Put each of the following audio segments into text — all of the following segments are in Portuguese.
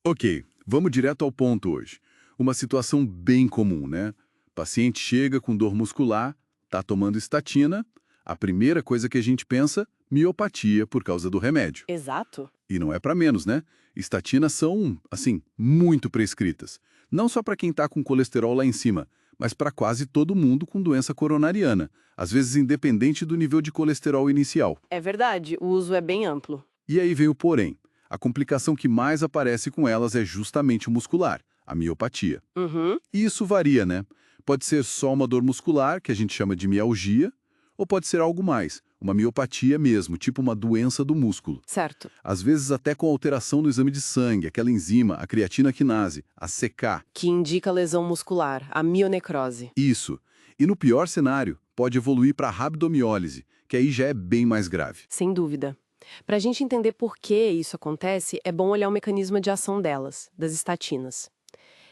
Ok, vamos direto ao ponto hoje. Uma situação bem comum, né? Paciente chega com dor muscular, tá tomando estatina, a primeira coisa que a gente pensa, miopatia por causa do remédio. Exato. E não é para menos, né? Estatinas são, assim, muito prescritas. Não só para quem tá com colesterol lá em cima, mas para quase todo mundo com doença coronariana, às vezes independente do nível de colesterol inicial. É verdade, o uso é bem amplo. E aí veio o porém. A complicação que mais aparece com elas é justamente o muscular, a miopatia. Uhum, E isso varia, né? Pode ser só uma dor muscular, que a gente chama de mialgia, ou pode ser algo mais, uma miopatia mesmo, tipo uma doença do músculo. certo. Às vezes até com alteração no exame de sangue, aquela enzima, a creatina quinase, a CK. Que indica lesão muscular, a mionecrose. Isso. E no pior cenário, pode evoluir para rabdomiólise, que aí já é bem mais grave. Sem dúvida. Para a gente entender por que isso acontece, é bom olhar o mecanismo de ação delas, das estatinas.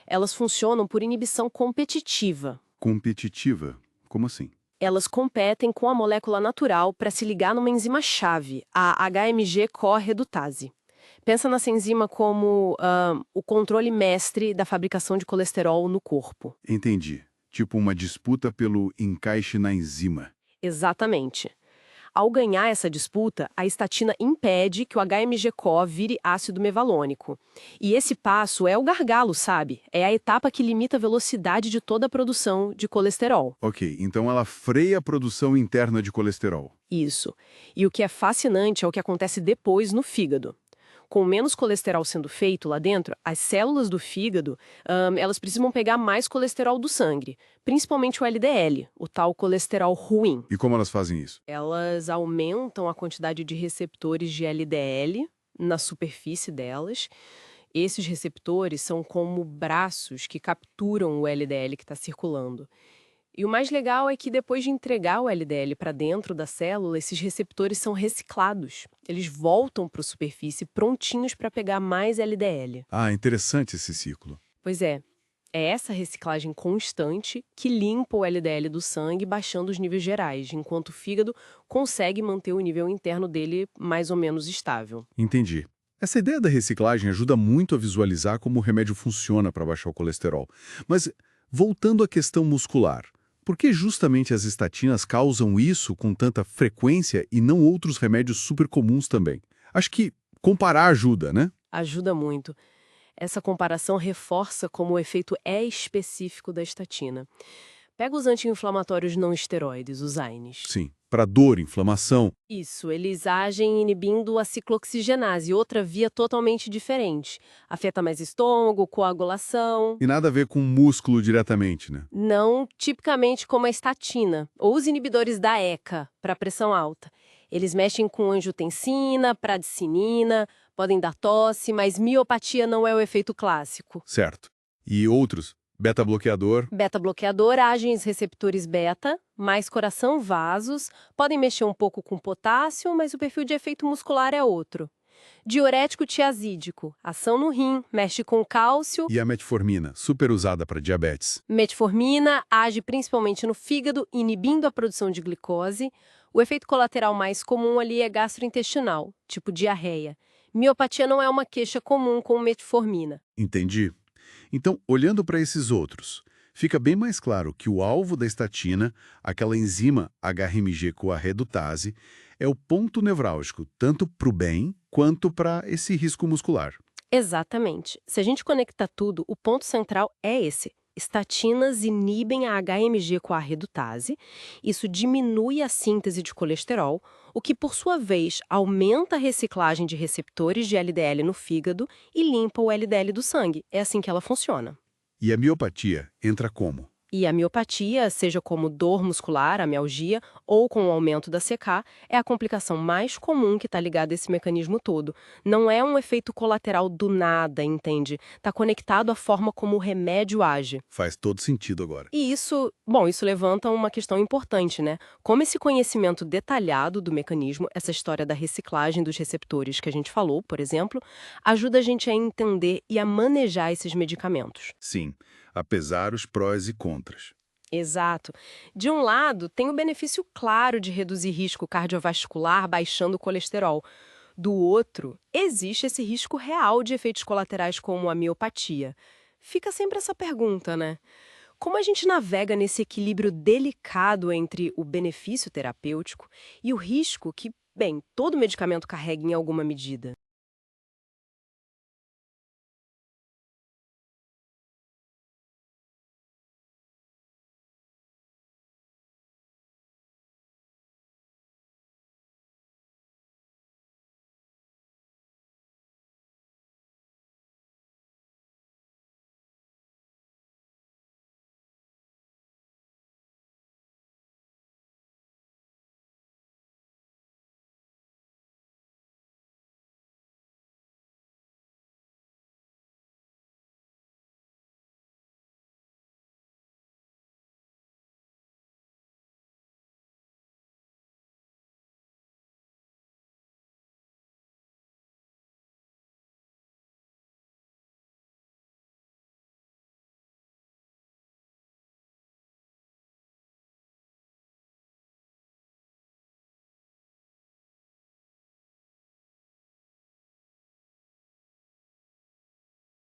Elas funcionam por inibição competitiva. Competitiva? Como assim? Elas competem com a molécula natural para se ligar numa enzima-chave, a HMG-CoA-redutase. Pensa nessa enzima como o controle mestre da fabricação de colesterol no corpo. Entendi. Tipo uma disputa pelo encaixe na enzima. Exatamente. Ao ganhar essa disputa, a estatina impede que o HMG-CoA vire ácido mevalônico. E esse passo é o gargalo, sabe? É a etapa que limita a velocidade de toda a produção de colesterol. Ok, então ela freia a produção interna de colesterol. Isso. E o que é fascinante é o que acontece depois no fígado. Com menos colesterol sendo feito lá dentro, as células do fígado, elas precisam pegar mais colesterol do sangue, principalmente o LDL, o tal colesterol ruim. E como elas fazem isso? Elas aumentam a quantidade de receptores de LDL na superfície delas. Esses receptores são como braços que capturam o LDL que está circulando. E o mais legal é que depois de entregar o LDL para dentro da célula, esses receptores são reciclados. Eles voltam para a superfície prontinhos para pegar mais LDL. Ah, interessante esse ciclo. Pois é essa reciclagem constante que limpa o LDL do sangue, baixando os níveis gerais, enquanto o fígado consegue manter o nível interno dele mais ou menos estável. Entendi. Essa ideia da reciclagem ajuda muito a visualizar como o remédio funciona para baixar o colesterol. Mas, voltando à questão muscular, por que justamente as estatinas causam isso com tanta frequência e não outros remédios super comuns também? Acho que comparar ajuda, né? Ajuda muito. Essa comparação reforça como o efeito é específico da estatina. Pega os anti-inflamatórios não esteroides, os AINES. Sim. Para dor, inflamação. Isso, eles agem inibindo a ciclooxigenase, outra via totalmente diferente. Afeta mais estômago, coagulação. E nada a ver com músculo diretamente, né? Não tipicamente como a estatina, ou os inibidores da ECA, para pressão alta. Eles mexem com angiotensina, pradicinina, podem dar tosse, mas miopatia não é o efeito clássico. Certo. E outros? Beta-bloqueador. Beta-bloqueador agem os receptores beta, mais coração-vasos, podem mexer um pouco com potássio, mas o perfil de efeito muscular é outro. Diurético tiazídico, ação no rim, mexe com cálcio. E a metformina, super usada para diabetes. Metformina age principalmente no fígado, inibindo a produção de glicose. O efeito colateral mais comum ali é gastrointestinal, tipo diarreia. Miopatia não é uma queixa comum com metformina. Entendi. Então, olhando para esses outros, fica bem mais claro que o alvo da estatina, aquela enzima HMG-CoA redutase, é o ponto nevrálgico, tanto para o bem quanto para esse risco muscular. Exatamente. Se a gente conectar tudo, o ponto central é esse. Estatinas inibem a HMG com a redutase, isso diminui a síntese de colesterol, o que, por sua vez, aumenta a reciclagem de receptores de LDL no fígado e limpa o LDL do sangue. É assim que ela funciona. E a miopatia entra como? E a miopatia, seja como dor muscular, a mialgia, ou com o aumento da CK, é a complicação mais comum que está ligada a esse mecanismo todo. Não é um efeito colateral do nada, entende? Está conectado à forma como o remédio age. Faz todo sentido agora. E isso levanta uma questão importante, né? Como esse conhecimento detalhado do mecanismo, essa história da reciclagem dos receptores que a gente falou, por exemplo, ajuda a gente a entender e a manejar esses medicamentos. Sim, apesar os prós e contras. Exato. De um lado, tem o benefício claro de reduzir risco cardiovascular baixando o colesterol. Do outro, existe esse risco real de efeitos colaterais como a miopatia. Fica sempre essa pergunta, né? Como a gente navega nesse equilíbrio delicado entre o benefício terapêutico e o risco que, bem, todo medicamento carrega em alguma medida?